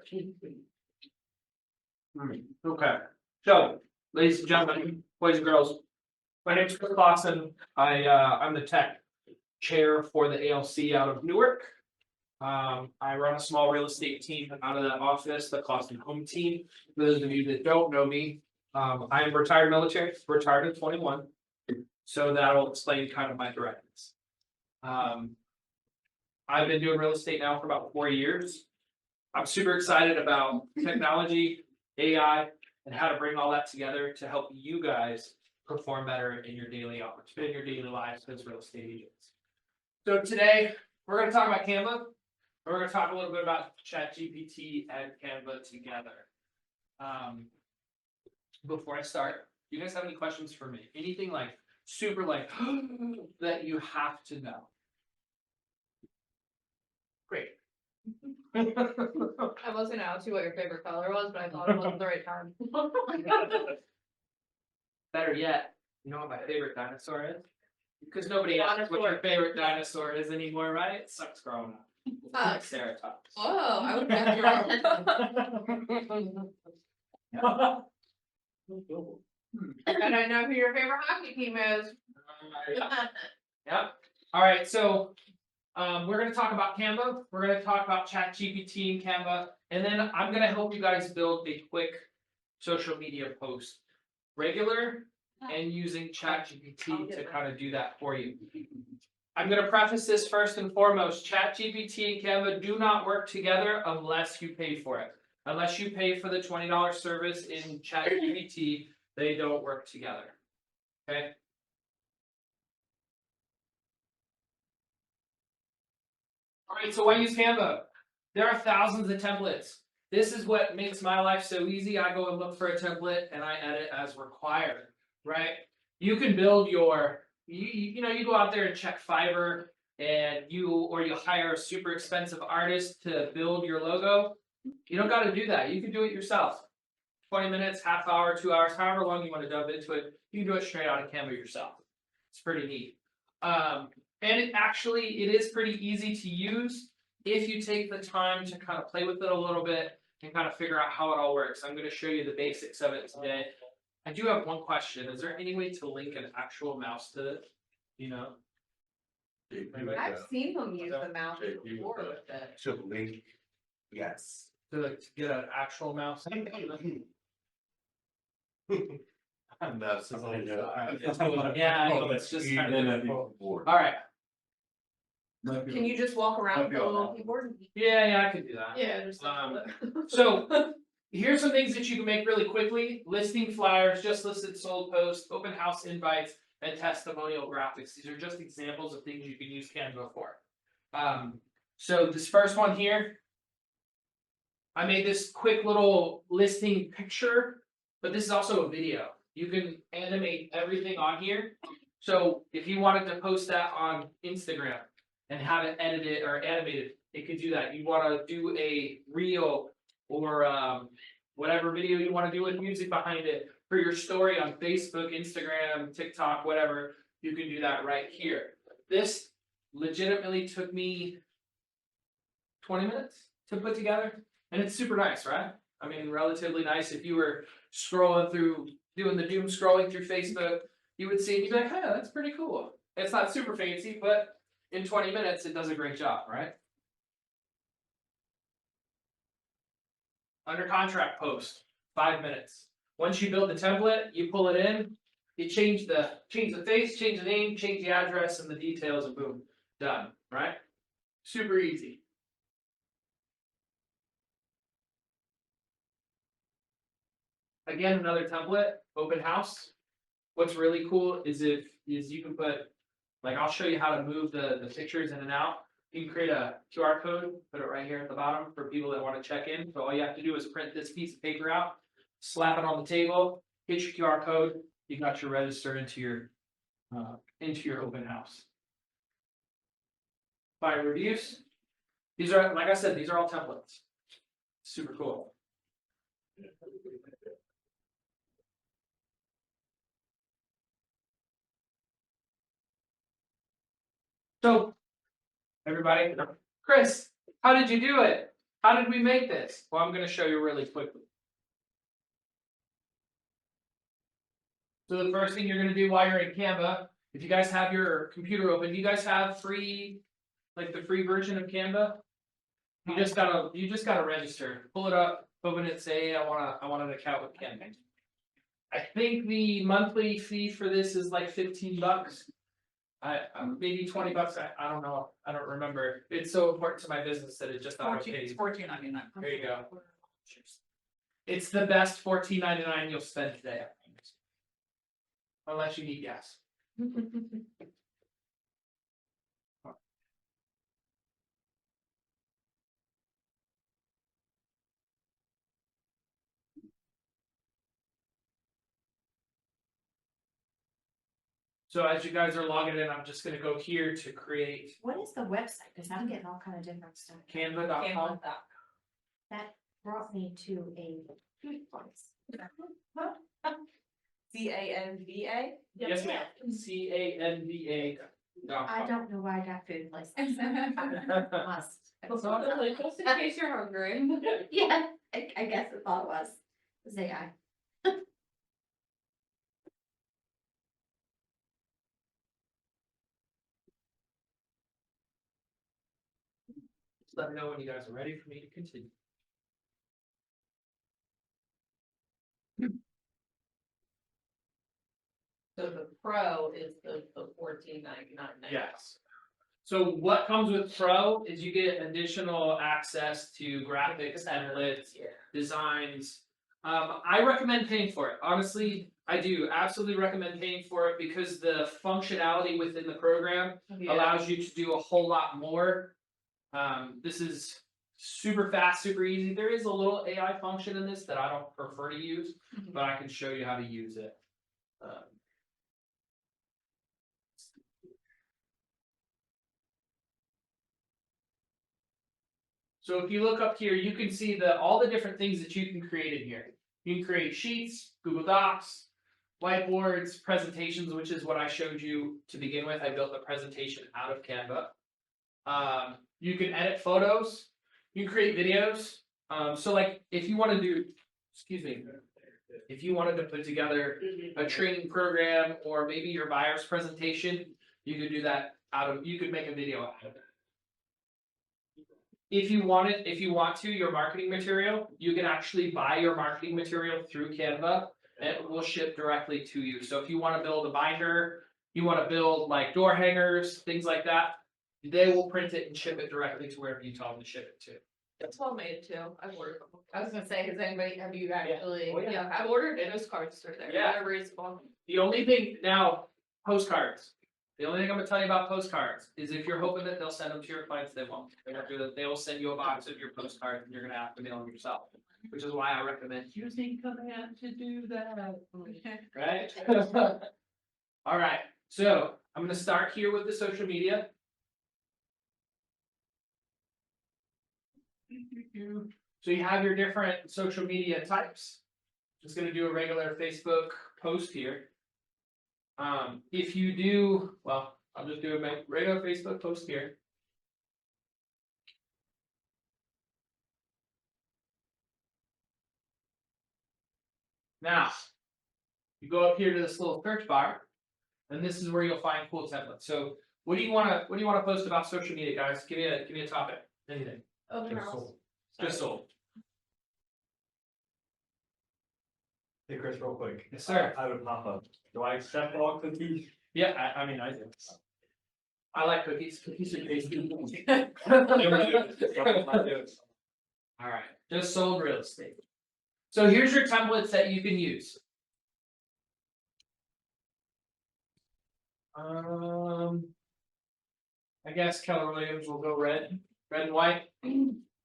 Okay, so, ladies and gentlemen, boys and girls, my name is Clawson. I'm the tech chair for the ALC out of Newark. I run a small real estate team out of that office, the Clawson home team. For those of you that don't know me, I am retired military, retired at 21. So that'll explain kind of my directness. I've been doing real estate now for about 4 years. I'm super excited about technology, AI, and how to bring all that together to help you guys perform better in your daily lives as real estate agents. So today we're going to talk about Canva. We're going to talk a little bit about ChatGPT and Canva together. Before I start, do you guys have any questions for me? Anything like super like that you have to know? Great. I was gonna ask you what your favorite color was, but I thought it wasn't the right time. Better yet, you know what my favorite dinosaur is? Because nobody asks what your favorite dinosaur is anymore, right? It sucks growing up. Triceratops. Oh, I would guess wrong. And I know who your favorite hockey team is. Yep. All right, so we're going to talk about Canva. We're going to talk about ChatGPT and Canva, and then I'm going to help you guys build a quick social media post, regular and using ChatGPT to kind of do that for you. I'm going to preface this first and foremost. ChatGPT and Canva do not work together unless you pay for it. Unless you pay for the $20 service in ChatGPT, they don't work together. Okay. All right, so why use Canva? There are thousands of templates. This is what makes my life so easy. I go and look for a template and I edit as required, right? You can build your, you go out there and check Fiverr and you hire a super expensive artist to build your logo. You don't got to do that. You can do it yourself. 20 minutes, half hour, 2 hours, however long you want to dive into it. You can do it straight out of Canva yourself. It's pretty neat. And it is pretty easy to use if you take the time to kind of play with it a little bit and kind of figure out how it all works. I'm going to show you the basics of it today. I do have one question. Is there any way to link an actual mouse to this? You know? I've seen them use the mouse before with it. Should link, yes. To get an actual mouse? That's Yeah, it's just kind of board. all right. Can you just walk around with a little keyboard? Yeah, I could do that. Yeah, just. So here's some things that you can make really quickly: listing flyers, just listed sold posts, open house invites, and testimonial graphics. These are just examples of things you can use Canva for. So this first one here, I made this quick little listing picture, but this is also a video. You can animate everything on here. So if you wanted to post that on Instagram and have it edited or animated, it could do that. You want to do a reel or whatever video you want to do with music behind it for your story on Facebook, Instagram, TikTok, whatever, you can do that right here. This legitimately took me 20 minutes to put together, and it's super nice, right? I mean, relatively nice. If you were scrolling through, doing the doom scrolling through Facebook, you would see it and you'd be like, hey, that's pretty cool. It's not super fancy, but in 20 minutes, it does a great job, right? Under contract post, 5 minutes. Once you build the template, you pull it in, you change the face, change the name, change the address and the details, and boom, done, right? Super easy. Again, another template, open house. What's really cool is you can put, like I'll show you how to move the pictures in and out. You can create a QR code, put it right here at the bottom for people that want to check in. So all you have to do is print this piece of paper out, slap it on the table, hit your QR code, you got your register into your open house. Buyer reviews. These are, like I said, these are all templates. Super cool. So, everybody, Chris, how did you do it? How did we make this? Well, I'm gonna show you really quickly. So the first thing you're gonna do while you're in Canva, if you guys have your computer open, do you guys have free, like the free version of Canva? You just gotta register, pull it up, open it, say, I want an account with Canva. I think the monthly fee for this is like $15. Maybe $20, I don't know, I don't remember, it's so important to my business that it just auto pays. $14.99. There you go. It's the best $14.99 you'll spend today. Unless you need gas. So as you guys are logging in, I'm just gonna go here to create What is the website? Cause I'm getting all kind of different stuff. canva.com. That brought me to a food place. CANVA? Yes, ma'am. CANVA.com. I don't know why I got food places. Must. Just in case you're hungry. Yeah, I guess that's all it was. Was AI. Just let me know when you guys are ready for me to continue. So the pro is the $14.99. Yes. So what comes with Pro is you get additional access to graphics, templates, designs. I recommend paying for it. Honestly, I do absolutely recommend paying for it because the functionality within the program allows you to do a whole lot more. This is super fast, super easy. There is a little AI function in this that I don't prefer to use, but I can show you how to use it. So if you look up here, you can see all the different things that you can create in here. You can create sheets, Google Docs, whiteboards, presentations, which is what I showed you to begin with. I built the presentation out of Canva. You can edit photos, you can create videos. So like if you want to do, if you wanted to put together a training program or maybe your buyer's presentation, you could do that you could make a video out of it. If you want to, your marketing material, you can actually buy your marketing material through Canva and it will ship directly to you. So if you want to build a binder, you want to build like door hangers, things like that, they will print it and ship it directly to wherever you tell them to ship it to. It's well made too. I've ordered them. I was gonna say, have you actually, Oh, yeah. I've ordered postcards through there. Yeah. Whatever it's called. The only thing now, postcards. The only thing I'm gonna tell you about postcards is if you're hoping that they'll send them to your clients, they won't. They won't do that. They will send you a box of your postcards and you're gonna have to mail them yourself. Which is why I recommend using Command to do that. Right? All right, so I'm gonna start here with the social media. So you have your different social media types. Just gonna do a regular Facebook post here. If you do, well, I'll just do a regular Facebook post here. Now, you go up here to this little search bar, and this is where you'll find cool templates. So what do you wanna post about social media, guys? Give me a topic. Anything. Open house. Just sold. Hey Chris, real quick. Yes, sir. I would pop up. Do I accept all cookies? Yeah, I mean, I do. I like cookies. Cookies are tasty. Alright, just sold real estate. So here's your templates that you can use. I guess Keller Williams will go red and white.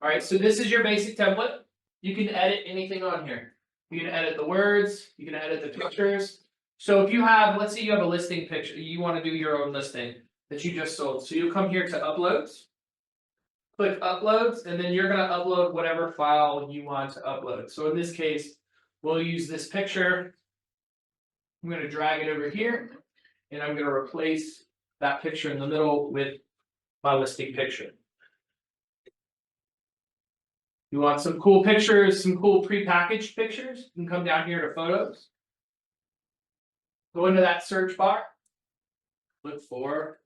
Alright, so this is your basic template. You can edit anything on here. You can edit the words, you can edit the pictures. So if you have, let's say you have a listing picture, you want to do your own listing that you just sold. So you come here to uploads, click uploads, and then you're going to upload whatever file you want to upload. So in this case, we'll use this picture. I'm going to drag it over here, and I'm going to replace that picture in the middle with my listing picture. You want some cool pictures, some cool prepackaged pictures, you can come down here to photos. Go into that search bar. Look for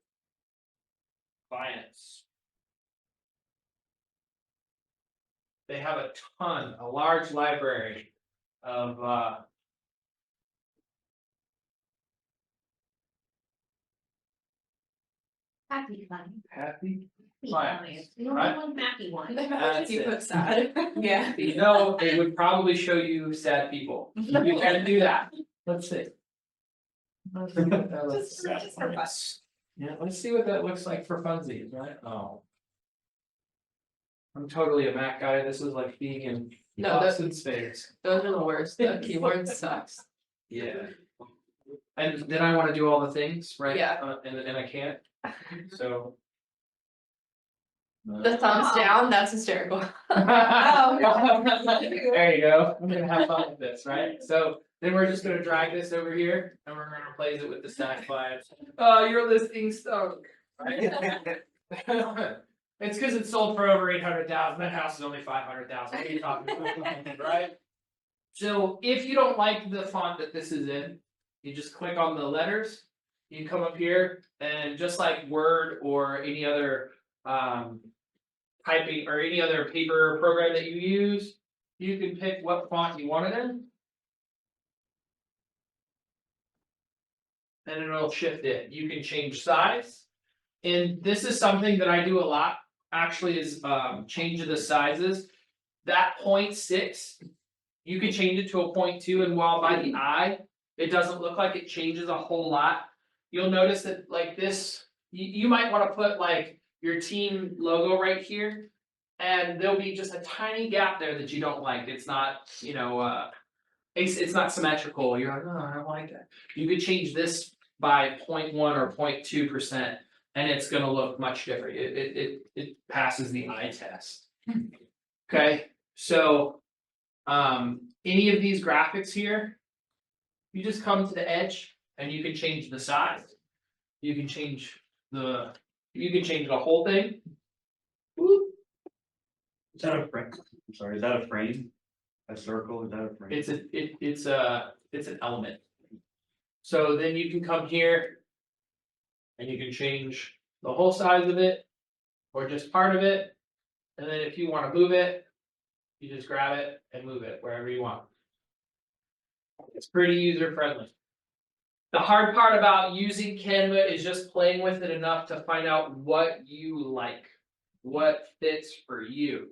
clients. They have a large library of Happy fun. happy Happy clients. clients. You don't right? want happy one. That's You it. put sad. Yeah. You know, it would probably show you sad people. You can do that. Let's see. Let's see what that looks Just for fun. Yeah, let's see what that looks like for funsies, right? Oh. I'm totally a Mac guy. This is like being in No, that's, Boston space. those are the worst, the keyboard sucks. Yeah. And then I wanna do all the things, right? Yeah. And I can't, so. The thumbs down, that's hysterical. There you go, I'm gonna have fun with this, right? So then we're just gonna drag this over here and we're gonna replace it with the stack clients. Oh, your listing stunk. Right? It's cause it's sold for over 800,000, that house is only 500,000, what are you talking about, right? So if you don't like the font that this is in, you just click on the letters. You can come up here and just like Word or any other typing or any other paper program that you use, you can pick what font you want it in. And it'll shift it. You can change size. And this is something that I do a lot, actually, is change the sizes. That 0.6, you can change it to a 0.2, and while by the eye, it doesn't look like it changes a whole lot. You'll notice that like this, you might want to put like your team logo right here. And there'll be just a tiny gap there that you don't like. It's not, you know, it's not symmetrical. You're like, oh, I don't like that. You could change this by 0.1 or 0.2%, and it's gonna look much different. It passes the eye test. Okay, so any of these graphics here, you just come to the edge and you can change the size. You can change the whole thing. Whoop. Is that a frame? I'm sorry, is that a frame? A circle, is that a frame? It's an element. So then you can come here. And you can change the whole size of it. Or just part of it. And then if you wanna move it. You just grab it and move it wherever you want. It's pretty user friendly. The hard part about using Canva is just playing with it enough to find out what you like. What fits for you.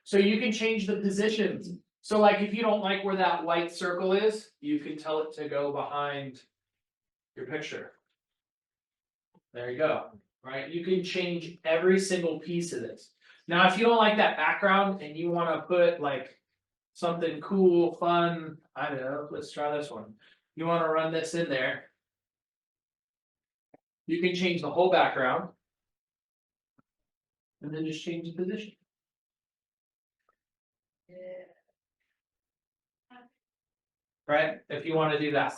So you can change the positions. So like if you don't like where that white circle is, you can tell it to go behind your picture. There you go, right? You can change every single piece of this. Now, if you don't like that background and you wanna put like something cool, fun, I don't know, let's try this one. You wanna run this in there. You can change the whole background. And then just change the position. Right, if you wanna do that,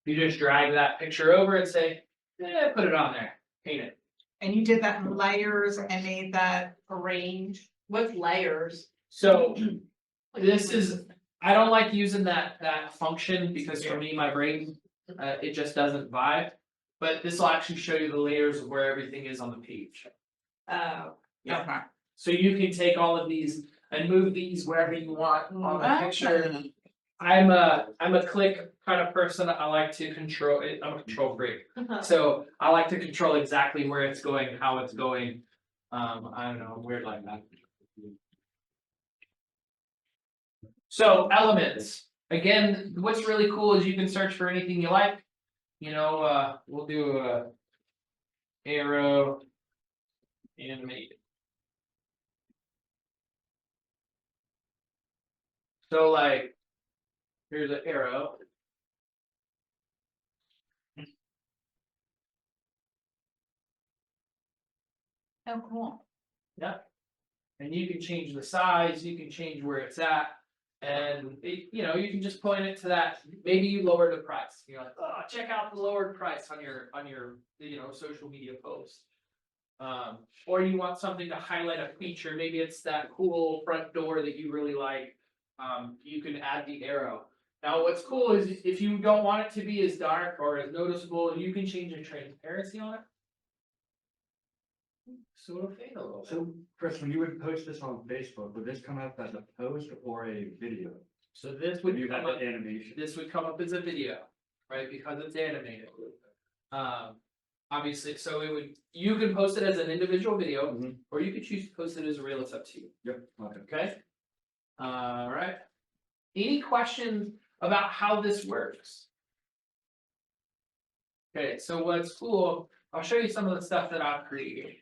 you just drag that picture over and say, put it on there, paint it. And you did that in layers and made that arrange. With layers. So this is, I don't like using that function because for me, my brain, it just doesn't vibe. But this will actually show you the layers of where everything is on the page. Oh, Yeah. okay. So you can take all of these and move these wherever you want on the picture. I'm a click kind of person, I like to control it, I'm a control freak. So I like to control exactly where it's going, how it's going. I don't know, I'm weird like that. So elements, again, what's really cool is you can search for anything you like. You know, we'll do a arrow animate. So like, here's an arrow. Oh, cool. Yep. And you can change the size, you can change where it's at. And it, you know, you can just point it to that, maybe you lowered the price, you're like, oh, check out the lowered price on your, you know, social media post. Or you want something to highlight a feature, maybe it's that cool front door that you really like, you can add the arrow. Now, what's cool is if you don't want it to be as dark or as noticeable, you can change the transparency on it. So it'll fade a little bit. So, Chris, when you would post this on Facebook, would this come up as a post or a video? So this Would would you have come up, the animation? this would come up as a video, right, because it's animated. Obviously, so it would, you can post it as an individual video, Mhm. or you could choose to post it as a reel, it's up to you, Yep, okay. okay? Alright. Any questions about how this works? Okay, so what's cool, I'll show you some of the stuff that I've created.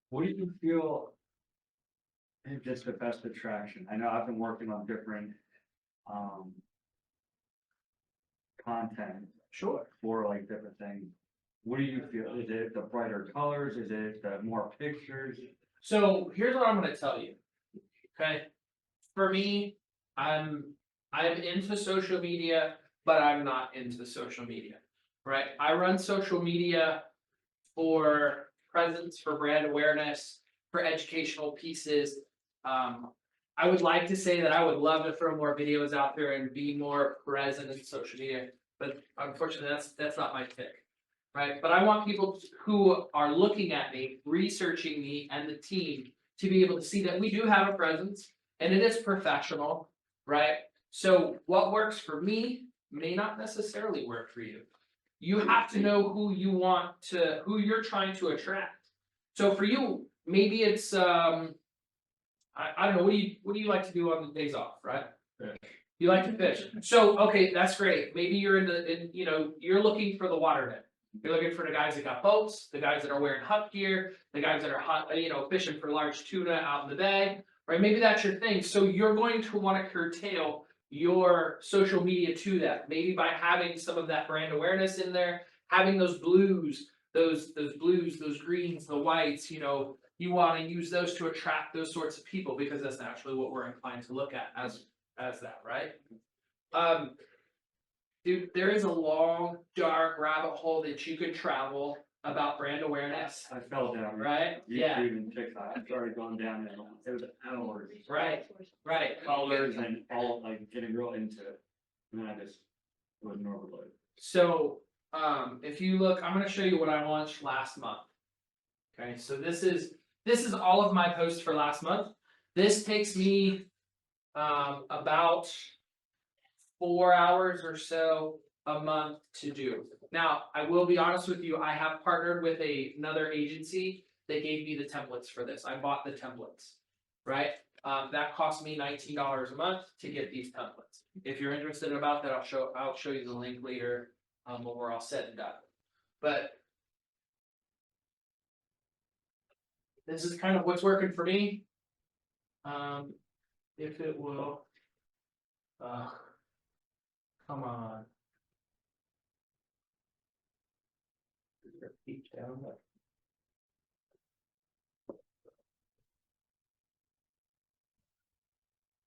What do you feel is just the best attraction? I know I've been working on different, content Sure. for like different things. What do you feel? Is it the brighter colors? Is it the more pictures? So here's what I'm gonna tell you. Okay? For me, I'm into social media, but I'm not into social media. Right? I run social media for presence, for brand awareness, for educational pieces. I would like to say that I would love to throw more videos out there and be more present in social media, but unfortunately, that's not my pick. Right? But I want people who are looking at me, researching me and the team to be able to see that we do have a presence and it is professional, right? So what works for me may not necessarily work for you. You have to know who you're trying to attract. So for you, maybe it's I don't know, what do you like to do on the days off, right? Fish. You like to fish. So, okay, that's great. Maybe you're you're looking for the water net. You're looking for the guys that got boats, the guys that are wearing hut gear, the guys that are fishing for large tuna out in the bay, right? Maybe that's your thing. So you're going to want to curtail your social media to that. Maybe by having some of that brand awareness in there, having those blues, those blues, those greens, the whites, you want to use those to attract those sorts of people because that's naturally what we're inclined to look at as that, right? Dude, there is a long, dark rabbit hole that you could travel about brand awareness, I fell down. right? Yeah, YouTube and TikTok, I started going down and it was hours. right, right. Colors and all, like, getting real into it. And then I just wouldn't overload. So, if you look, I'm gonna show you what I launched last month. Okay, so this is all of my posts for last month. This takes me, about 4 hours or so a month to do. Now, I will be honest with you, I have partnered with another agency that gave me the templates for this. I bought the templates, right? That cost me $19 a month to get these templates. If you're interested about that, I'll show you the link later, when we're all said and done. But this is kind of what's working for me. If it will, come on. Is there a peak down there?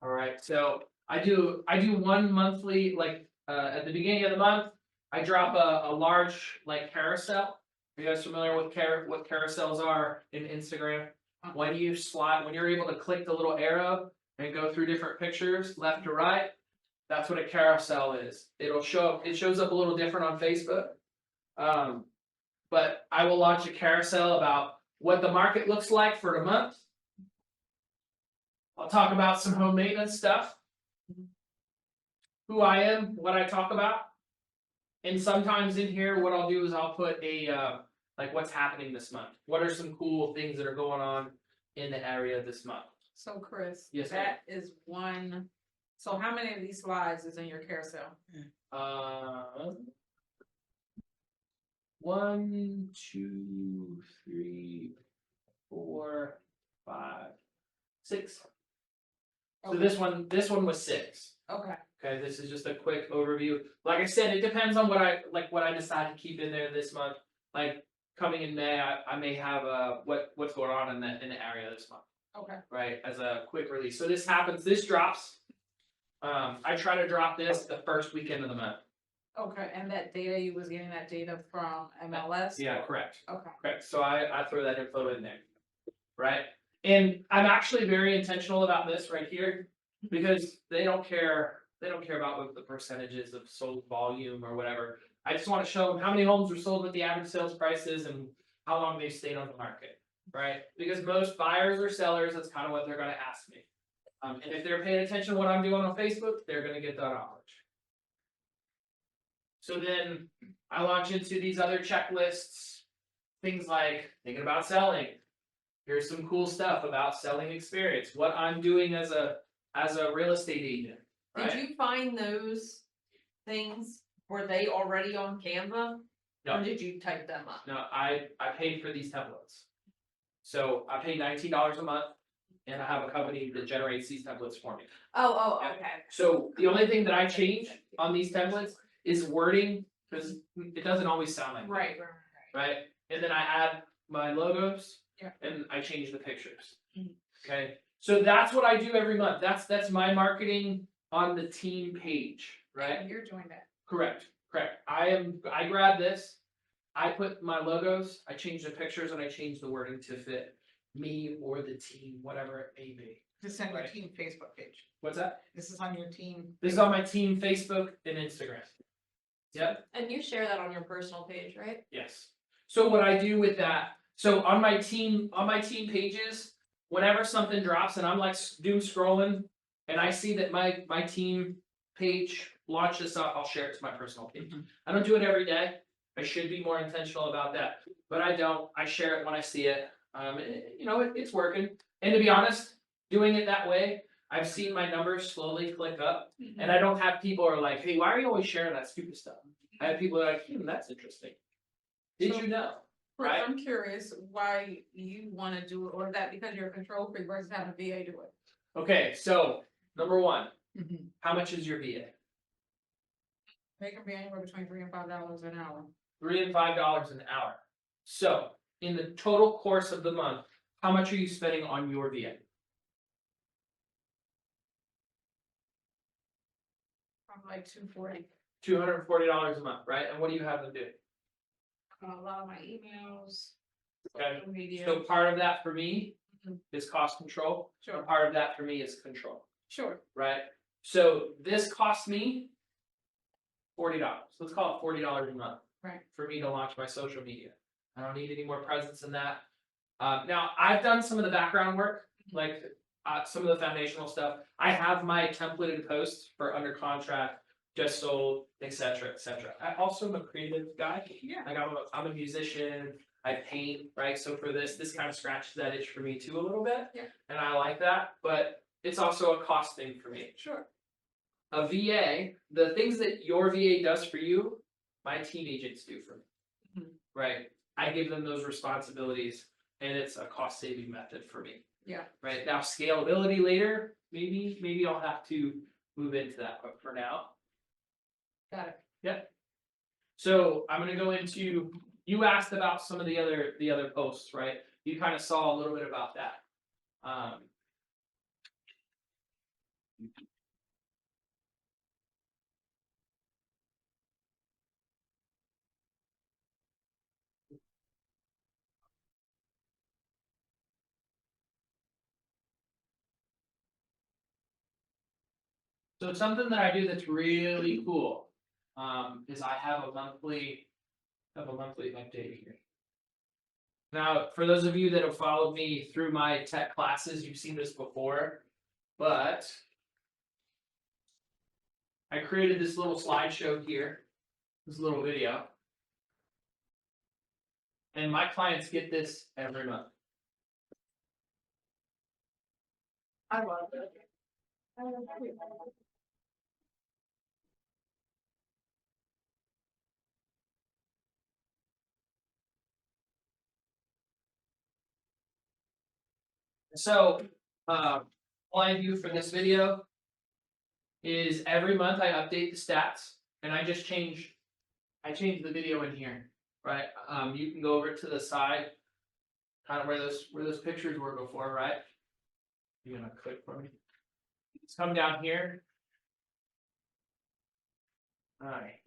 Alright, so I do one monthly, like, at the beginning of the month, I drop a large, like, carousel. Are you guys familiar with what carousels are in Instagram? When you're able to click the little arrow and go through different pictures, left to right, that's what a carousel is. It shows up a little different on Facebook. But I will launch a carousel about what the market looks like for the month. I'll talk about some home maintenance stuff. Who I am, what I talk about. And sometimes in here, what I'll do is I'll put like what's happening this month. What are some cool things that are going on in the area this month? So Chris, Yes, ma'am. that is one, so how many of these slides is in your carousel? 1, 2, 3, 4, 5, 6. So Okay. this one was 6. Okay, Okay, this is just a quick overview. Like I said, it depends on what I decide to keep in there this month. Like coming in May, I may have what's going on in the area this month, okay, right? As a quick release. So this drops. I try to drop this the first weekend of the month. Okay, and that data, you was getting that data from MLS? Yeah, correct. Okay. Correct, so I throw that info in there, right? And I'm actually very intentional about this right here, because they don't care about what the percentages of sold volume or whatever. I just wanna show them how many homes were sold, what the average sales price is, and how long they've stayed on the market, right? Because most buyers or sellers, that's kind of what they're gonna ask me. And if they're paying attention to what I'm doing on Facebook, they're gonna get that knowledge. So then I launch into these other checklists, things like thinking about selling. Here's some cool stuff about selling experience, what I'm doing as a real estate agent, right? Did you find those things, were they already on Canva? No. Or did you type them up? No, I paid for these templates. So I pay $19 a month and I have a company that generates these templates for me. Oh, Yeah. okay. So the only thing that I change on these templates is wording, because it doesn't always sound like that, Right. right? And then I add my logos. Yeah. And I change the pictures. Mhm. Okay, so that's what I do every month. That's my marketing on the team page, right? You're doing that. Correct. I grab this, I put my logos, I change the pictures, and I change the wording to fit me or the team, whatever it may be. This is on your Right. team Facebook page. What's that? This is on your team. This is on my team Facebook and Instagram. Yep. And you share that on your personal page, right? Yes. So what I do with that, so on my team pages, whenever something drops and I'm like doom scrolling and I see that my team page launched this up, I'll share it to my personal page. I don't do it every day. I should be more intentional about that, but I don't. I share it when I see it. It's working. And to be honest, doing it that way, I've seen my numbers slowly click up, and I don't have people are like, "Hey, why are you always sharing that stupid stuff?" I have people that are like, "That's interesting. Did you know?" Right. I'm curious why you wanna do it, or is that because you're a control freak versus having a VA do it? Okay, so number one, Mhm. how much is your VA? They can be anywhere between $3 and $5 an hour. $3 and $5 an hour. So in the total course of the month, how much are you spending on your VA? I'm like 240. $240 a month, right? And what do you have them do? A lot of my emails, Okay. social media. So part of that for me Mhm. is cost control. Sure. And part of that for me is control, Sure. right? So this cost me $40. Let's call it $40 a month. Right. For me to launch my social media. I don't need any more presence than that. Now I've done some of the background work, like some of the foundational stuff. I have my templated posts for under contract, just sold, etc., etc. I also am a creative guy. Yeah. Like I'm a musician. I paint, right? So for this kind of scratches that itch for me too a little bit. Yeah. And I like that, but it's also a cost thing for me. Sure. A VA, the things that your VA does for you, my team agents do for me. Mhm. Right? I give them those responsibilities and it's a cost saving method for me. Yeah. Right? Now scalability later, maybe I'll have to move into that, but for now. Got it. Yep. So I'm gonna go into, you asked about some of the other posts, right? You kind of saw a little bit about that. So something that I do that's really cool, is I have a monthly update here. Now, for those of you that have followed me through my tech classes, you've seen this before, but I created this little slideshow here, this little video. And my clients get this every month. I love it. So, all I do for this video is every month I update the stats and I change the video in here, right? You can go over to the side, kind of where those pictures were before, right? You're gonna click for me. Let's come down here. Alright,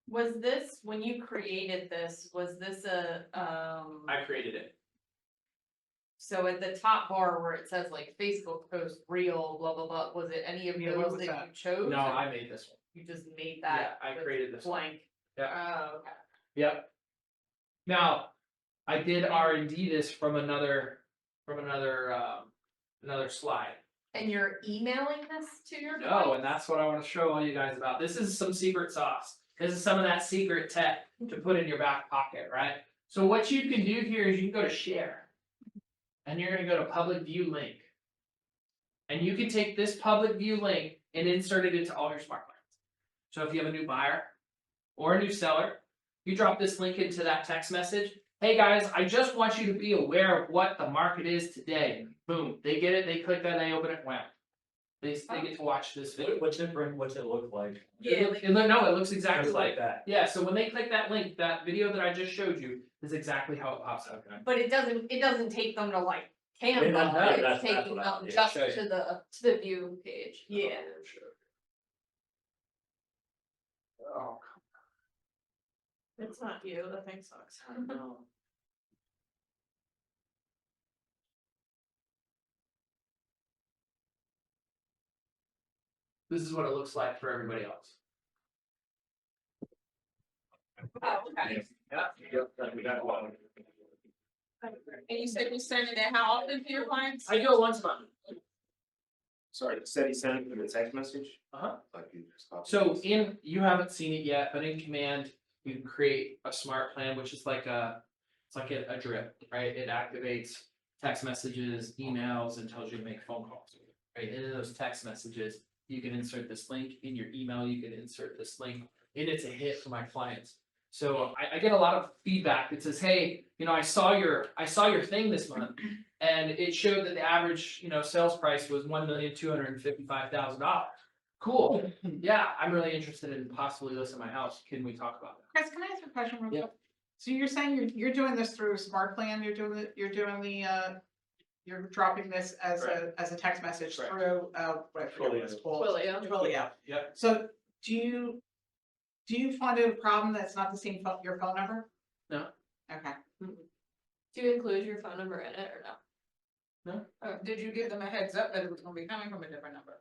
Was this, when you created this, was this a, I created it. so at the top bar where it says like Facebook post, reel, blah, blah, blah, was it any of Yeah, what those was that that? you chose? No, or I made this one. You just made Yeah, that? I with created this one. Blank? Yeah. Oh, okay. Yep. Now, I did R&D this from another, another slide. And you're emailing this to your No, clients? and that's what I want to show all you guys about. This is some secret sauce. This is some of that secret tech to put in your back pocket, right? So what you can do here is you can go to share. And you're gonna go to public view link. And you can take this public view link and insert it into all your smart plans. So if you have a new buyer or a new seller, you drop this link into that text message. Hey guys, I just want you to be aware of what the market is today. Boom, they get it, they click that, they open it, wham. They get to watch this video. What's it bring, what's it look like? Yeah, It looks exactly Just like that. yeah, so when they click that link, that video that I just showed you is exactly how it pops up. but it doesn't take them to like Yeah, Canva, that's it's taking what I- them yeah, just show you. to the view page. Yeah. Oh, It's not you, the thing sucks. no. This is what it looks like for everybody else. Oh, okay. And you said you send it how often to your clients? I do it once a month. Sorry, said he sent it through a text message? Uh-huh. Like you just copied So it. you haven't seen it yet, but in Command, you can create a smart plan, which is like it's like a drip, right? It activates text messages, emails, and tells you to make phone calls, right? And in those text messages, you can insert this link. In your email, you can insert this link, and it's a hit for my clients. So I get a lot of feedback that says, hey, I saw your thing this month, and it showed that the average, sales price was $1,255,000. Cool. Yeah, I'm really interested in possibly listing my house. Can we talk about that? Chris, can I ask a question real Yeah. quick? So you're saying you're doing this through Smart Plan, you're dropping this as a text message Correct. through, what I forget what it's called. Twilio. Twilio. Yep. So do you find it a problem that it's not the same phone, your phone number? No. Okay. Do you include your phone number in it or no? No. Oh, Did you give them a heads up that it was gonna be coming from a different number?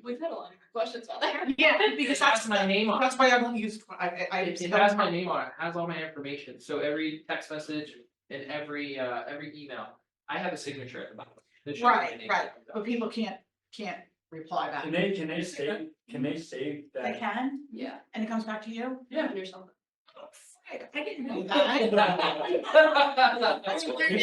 we've had a lot of questions on there. Yeah, because It has my name on it. that's why I don't use, It has my name on it, has all my information, so every text message and every email, I have a signature at the bottom. that shows my Right, name. right, but people can't reply back. Can they save They that? can, Yeah. and it comes back to you? Yeah. Or something. Oh, frick, I didn't know that. That's Can what- you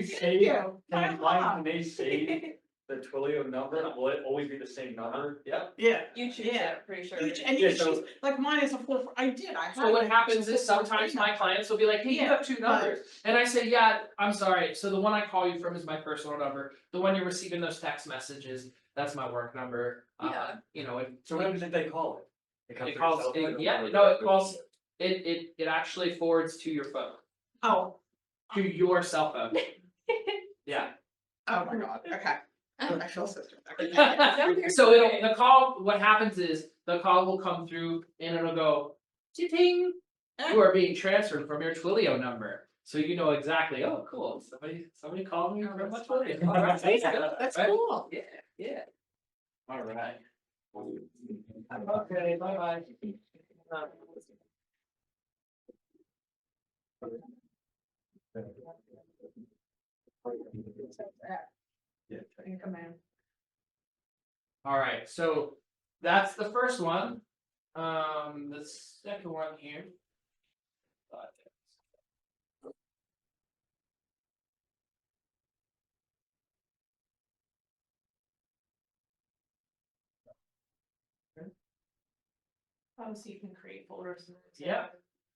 save, you. can they save the Twilio number? Will it always be the same number? Yep. Yeah. You choose Yeah. it, pretty sure. And Yeah, you so- choose, like mine is a 4, I did, I. So had what it. happens It's is a 4 sometimes my number. clients will be like, hey, you Yeah, have two numbers. And I say, yeah, I'm sorry, so the one I call you from is my personal number, the one you're receiving those text messages, that's my work number. Yeah. So what do you think they call it? It comes It through your calls, cell phone yeah, or- no, it calls, it actually forwards to your phone, Oh, to your cell phone. Yeah. oh my god, okay. I feel sister. So the call, what happens is, the call will come through and it'll go, ting, you are being transferred from your Twilio number. So you know exactly, oh, cool, somebody called me Oh, from my that's funny. Twilio. All right, That's right? cool. Yeah. All right. Okay, bye-bye. Yeah. In command. All right, so that's the first one. The second one here. Oh, so you can create folders. and it's- Yeah.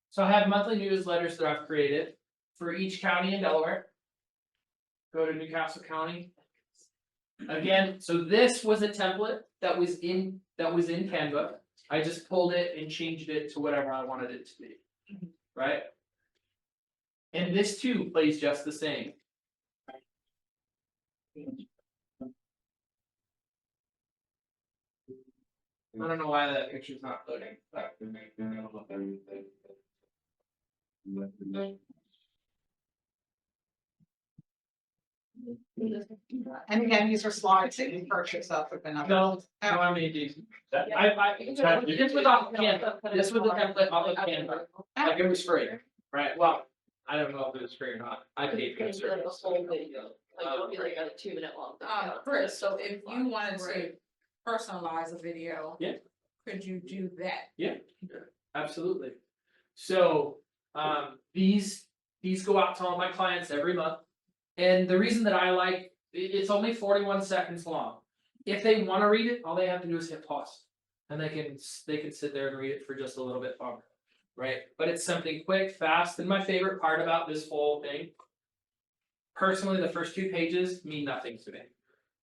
So I have monthly newsletters that I've created for each county in Delaware. Go to Newcastle County. Again, so this was a template that was in Canva. I just pulled it and changed it to whatever I wanted it to be. Right? And this too plays just the same. I don't know why that picture's not loading. And again, these are slides that you purchase up with another. No, I made these. This was off Canva, this was the template off of Canva, like it was free, right, well, I don't know if it was free or not, I paid for the service. Don't be like a 2-minute long. Chris, so if you wanted to Right. personalize a video. Yeah. Could you do that? Absolutely. So, these go out to all my clients every month. And the reason that I like, it's only 41 seconds long. If they wanna read it, all they have to do is hit pause. And they can sit there and read it for just a little bit longer, right? But it's something quick, fast, and my favorite part about this whole thing. Personally, the first 2 pages mean nothing to me.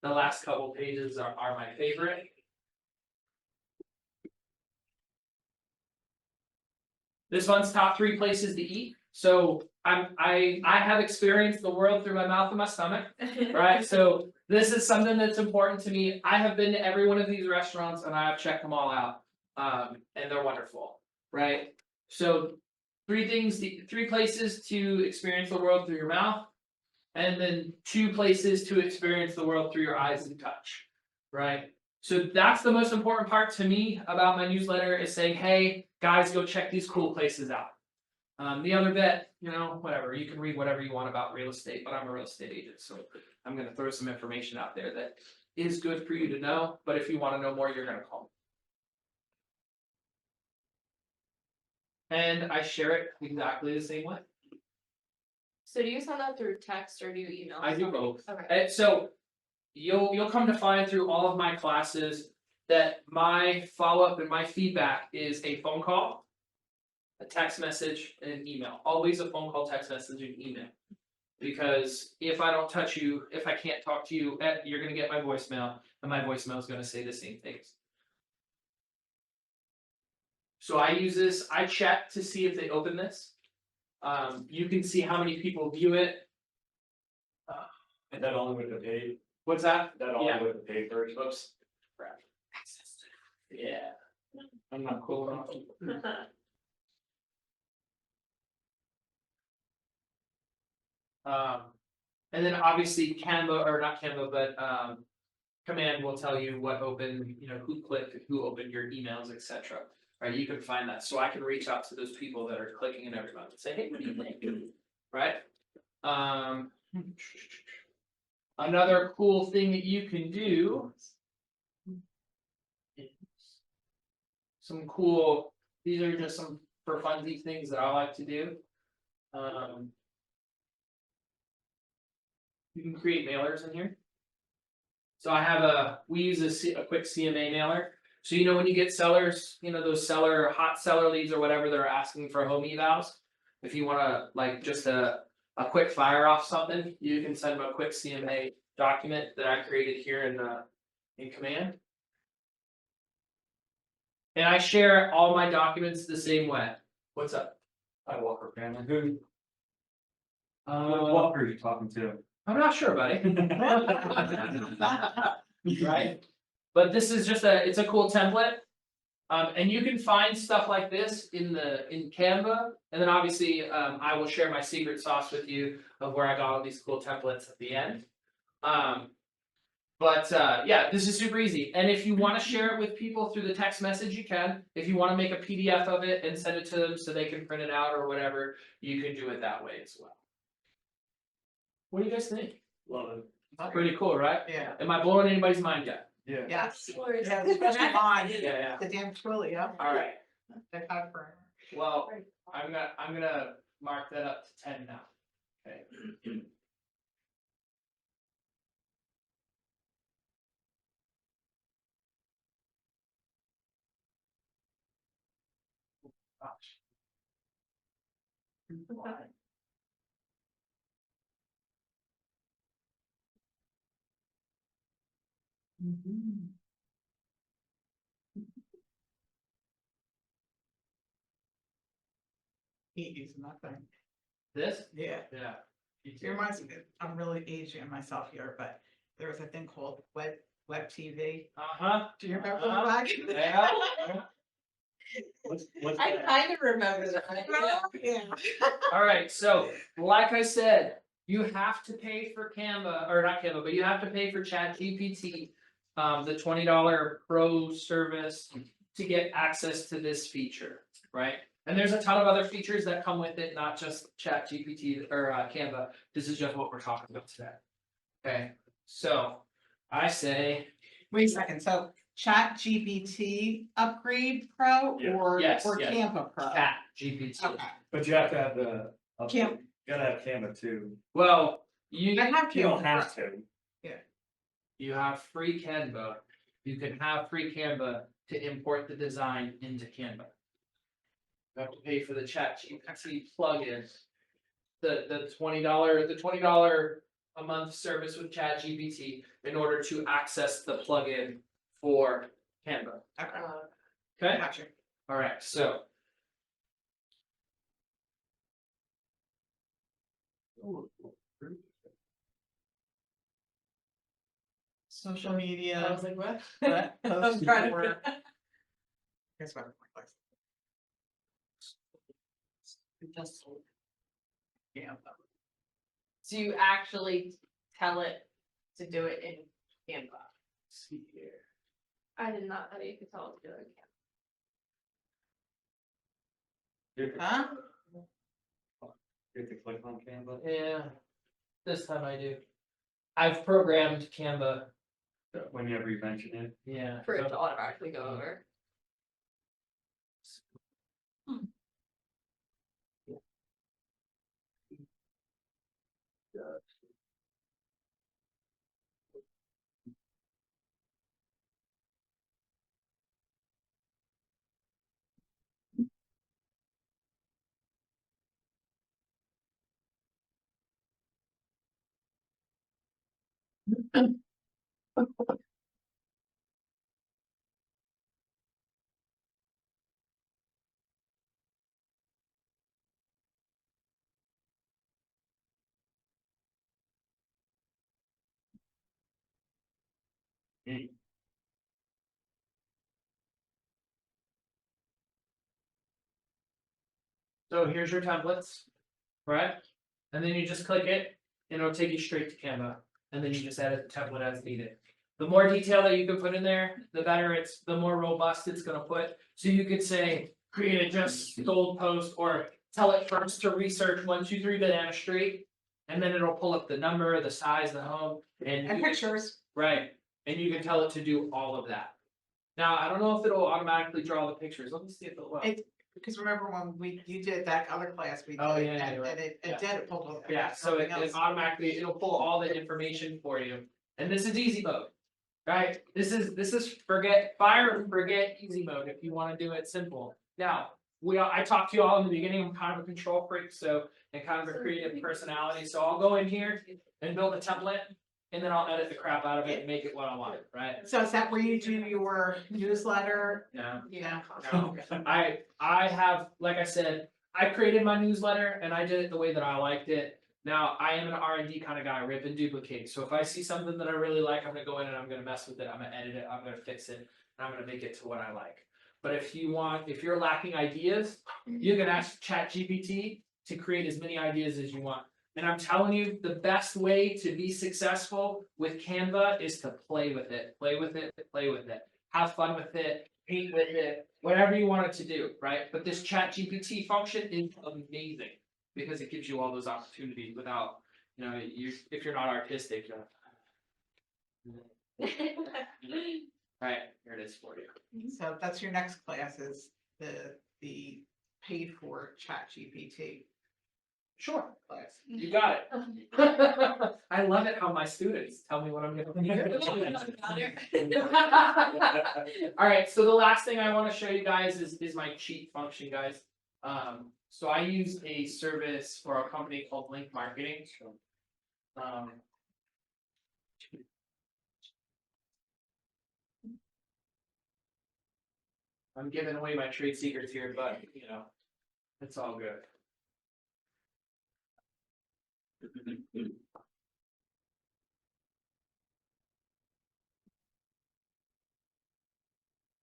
The last couple pages are my favorite. This one's top 3 places to eat. So I have experienced the world through my mouth and my stomach, right? So this is something that's important to me. I have been to every one of these restaurants and I have checked them all out. And they're wonderful, right? So 3 places to experience the world through your mouth. And then 2 places to experience the world through your eyes and touch, right? So that's the most important part to me about my newsletter is saying, hey, guys, go check these cool places out. The other bit, whatever, you can read whatever you want about real estate, but I'm a real estate agent, so I'm gonna throw some information out there that is good for you to know, but if you wanna know more, you're gonna call me. And I share it exactly the same way. So do you send that through text or do you email? I do both. Okay. And so you'll come to find through all of my classes that my follow-up and my feedback is a phone call, a text message, and an email. Always a phone call, text message, and email. Because if I don't touch you, if I can't talk to you, you're gonna get my voicemail, and my voicemail is gonna say the same things. So I use this, I check to see if they open this. You can see how many people view it. Is that only with the paid? What's that? Is that only Yeah. with the paid version? Oops. Crap. Yeah. I'm not cool enough. And then obviously Canva, or not Canva, but Command will tell you what opened, who clicked, who opened your emails, etc. Right, you can find that, so I can reach out to those people that are clicking in every month and say, hey, what do you think? Right? Another cool thing that you can do. Some cool, these are just some for funsies things that I like to do. You can create mailers in here. So I have we use a quick CMA mailer. So when you get sellers, those hot seller leads or whatever, they're asking for home evals. If you wanna just a quick fire off something, you can send them a quick CMA document that I created here in Command. And I share all my documents the same way. What's up? Hi, Walker family. Who? Uh, Walker are you talking to? I'm not sure, buddy. Right? But this is just it's a cool template. And you can find stuff like this in Canva, and then obviously I will share my secret sauce with you of where I got all these cool templates at the end. But yeah, this is super easy. And if you want to share it with people through the text message, you can. If you want to make a PDF of it and send it to them so they can print it out or whatever, you can do it that way as well. What do you guys think? Love it. That's pretty cool, right? Yeah. Am I blowing anybody's mind yet? Yeah. Yes. Or- Yeah, especially mine. Yeah. The damn Twilio. All right. They've had forever. Well, I'm gonna mark that up to 10 now. Okay. Gosh. He's nothing. This? Yeah. Yeah. It reminds me, I'm really aging myself here, but there was a thing called web TV. Uh-huh. Do you remember Uh-huh. that? Yeah. What's I that? kind of remember that. Yeah. Alright, so like I said, you have to pay for Canva, or not Canva, but you have to pay for ChatGPT. The $20 pro service to get access to this feature, right? And there's a ton of other features that come with it, not just ChatGPT or Canva. This is just what we're talking about today. Okay, so I say, Wait a second, so ChatGPT upgrade pro Yeah. or Yes, or yes. Canva pro? ChatGPT. Okay, But you have to have the, Canva. gotta have Canva too. Well, I have You don't Canva have pro. to. you have free Canva. You can have free Canva to import the design into Canva. You have to pay for the ChatGPT plugin. The $20 a month service with ChatGPT in order to access the plugin for Canva. Okay, Okay, gotcha. alright, so. Social I media. was like, what? What? I was trying Or- to. Here's what. Yeah. So you actually tell it to do it in Canva? See here. I did not know you could tell it to do it in Canva. Huh? You have to click on Canva. Yeah, this time I do. I've programmed Canva, Whenever you mention it. yeah. For it to automatically go over. So here's your templates, right? And then you just click it, and it'll take you straight to Canva, and then you just edit the template as needed. The more detail that you can put in there, the better the more robust it's gonna put. So you could say, create a just sold post, or tell it first to research 123 Banana Street. And then it'll pull up the number, the size, the home, and And pictures. right, and you can tell it to do all of that. Now, I don't know if it'll automatically draw the pictures, let me see if it will. Because remember when you did that other class we did, Oh, yeah, and you're right. and it Yeah. did, it pulled up. Yeah, so it something else. automatically, it'll pull all the information for you, and this is easy mode. Right, this is fire and forget easy mode if you wanna do it simple. Now, I talked to you all in the beginning, I'm kind of a control freak, so, and kind of a creative personality, so I'll go in here and build a template. And then I'll edit the crap out of it and make it what I want, right? So is that where you do your newsletter? Yeah. Yeah. No, I have, like I said, I created my newsletter and I did it the way that I liked it. Now, I am an R&D kind of guy, rip and duplicate, so if I see something that I really like, I'm gonna go in and I'm gonna mess with it, I'm gonna edit it, I'm gonna fix it, and I'm gonna make it to what I like. But if you're lacking ideas, you can ask ChatGPT to create as many ideas as you want. And I'm telling you, the best way to be successful with Canva is to play with it, play with it, play with it. Have fun with it, paint with it, whatever you want it to do, right? But this ChatGPT function is amazing because it gives you all those opportunities without, if you're not artistic, right, here it is for you. So that's your next class is the paid for ChatGPT Sure, class. you got it. I love it how my students tell me what I'm gonna do. Alright, so the last thing I wanna show you guys is my cheat function, guys. So I use a service for a company called Link Marketing. I'm giving away my trade secrets here, but it's all good.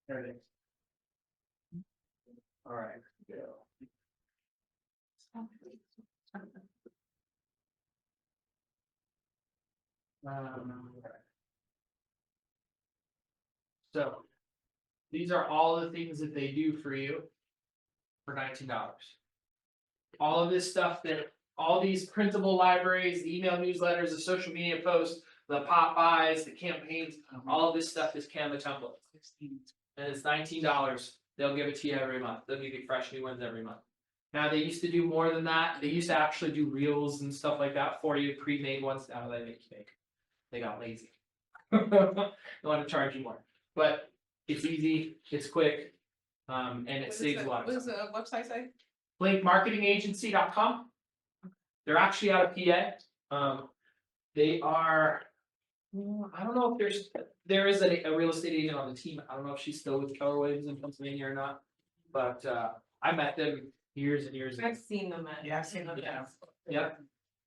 There it is. All right. Go. So, these are all the things that they do for you for $19. All of this stuff that, all these printable libraries, the email newsletters, the social media posts, the pop buys, the campaigns, all of this stuff is Canva templates. And it's $19. They'll give it to you every month. They'll give you fresh new ones every month. Now, they used to do more than that. They used to actually do reels and stuff like that for you, pre-made ones. Now they make you make. They got lazy. They want to charge you more. But it's easy, it's quick, and it saves a lot of What does time. the website say? BlakeMarketingAgency.com. They're actually out of PA. They are, I don't know if there is a real estate agent on the team. I don't know if she's still with Keller Williams in Pennsylvania or not. But I met them years and years ago. I've seen them at. Yeah, I've seen them, yeah. Yep,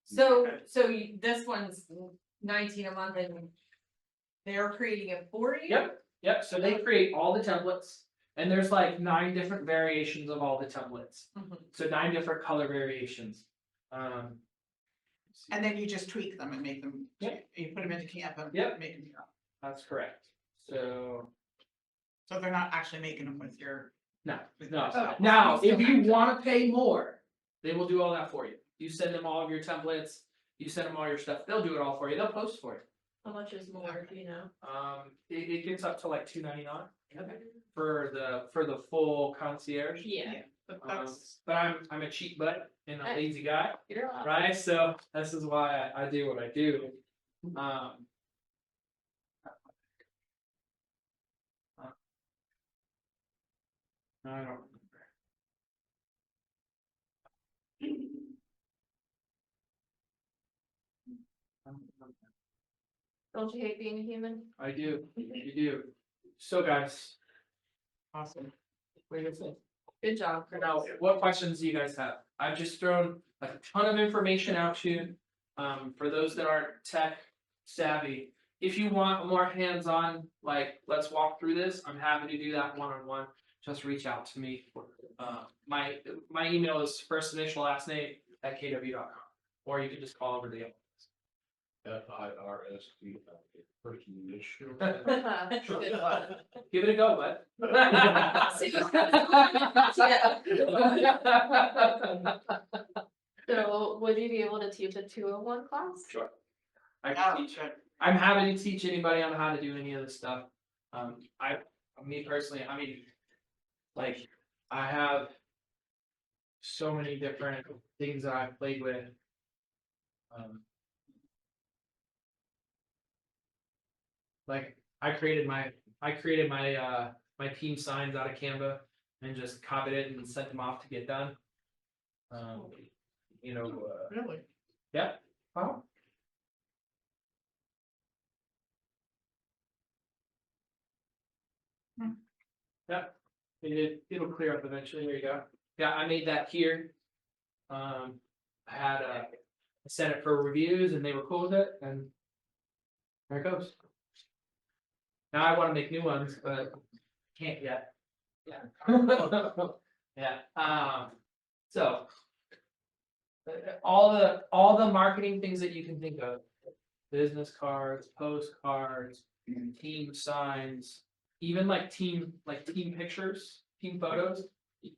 So, this one's 19 a month and they're creating it for you? yep, so they create all the templates. And there's like 9 different variations of all the templates. Mhm. So 9 different color variations. And then you just tweak them and make them, Yep. you put them into Canva. Yep. Make them, That's correct. So, so they're not actually making them with your. no, with no. yourself. Now, You still if you have to- wanna pay more, they will do all that for you. You send them all of your templates, you send them all your stuff, they'll do it all for you, they'll post for you. How much is more, do you know? It gets up to like $2.99 for the full concierge. Yeah. But that's, But I'm a cheap butt and a Hey. lazy guy, You're allowed. right? So this is why I do what I do. I don't remember. Don't you hate being a human? I do, you do. So guys, awesome. what do you think? Good job, Chris. Now, what questions do you guys have? I've just thrown a ton of information out to you. For those that aren't tech savvy, if you want a more hands-on, like, let's walk through this, I'm happy to do that one-on-one. Just reach out to me. My email is first initial last name @kw.com, or you can just call over the office. FIRST, first initial. Give it a go, bud. So would you be able to teach a 201 class? Sure. I Yeah, can teach. sure. I'm happy to teach anybody on how to do any of this stuff. Me personally, I mean, like, I have so many different things that I've played with. Like, I created my my team signs out of Canva and just copied it and sent them off to get done. Really? Yeah. Wow. Yeah, it'll clear up eventually, there you go. Yeah, I made that here. I had I sent it for reviews and they were cool with it and there it goes. Now I wanna make new ones, but can't yet. Yeah. Yeah, so. All the marketing things that you can think of, business cards, postcards, team signs, even like team pictures, team photos.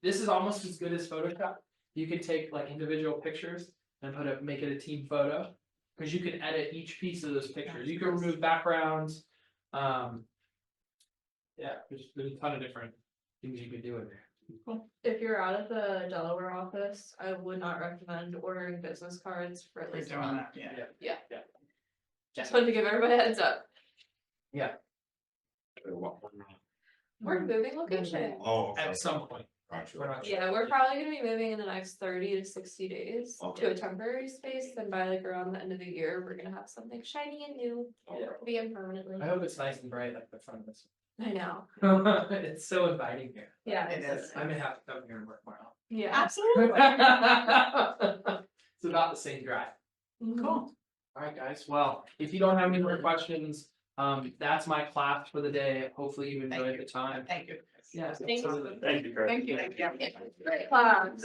This is almost as good as Photoshop. You can take like individual pictures and make it a team photo. Cause you can edit each piece of those pictures. You can remove backgrounds. Yeah, there's a ton of different things you can do in there. If you're out of the Delaware office, I would not recommend ordering business cards for at We're least a doing month. that, yeah. Just wanted to give everybody a heads up. We're moving location. Oh, okay. At some point. Gotcha. We're not sure. Yeah, we're probably gonna be moving in the next 30 to 60 days to Okay. a temporary space, then by like around the end of the year, we're gonna have something shiny and new. Yeah. Be in permanently. I hope it's nice and bright like the front of this. I know, It's so inviting here. yeah. It is. I may have to come here and work more often. Yeah. Absolutely. It's about the same drive. Mhm. Cool. Alright, guys, well, if you don't have any more questions, That's my class for the day. Hopefully you enjoyed the time. Thank you. Yeah. Thanks. absolutely. Thank you, Kurt. Thank you. Class.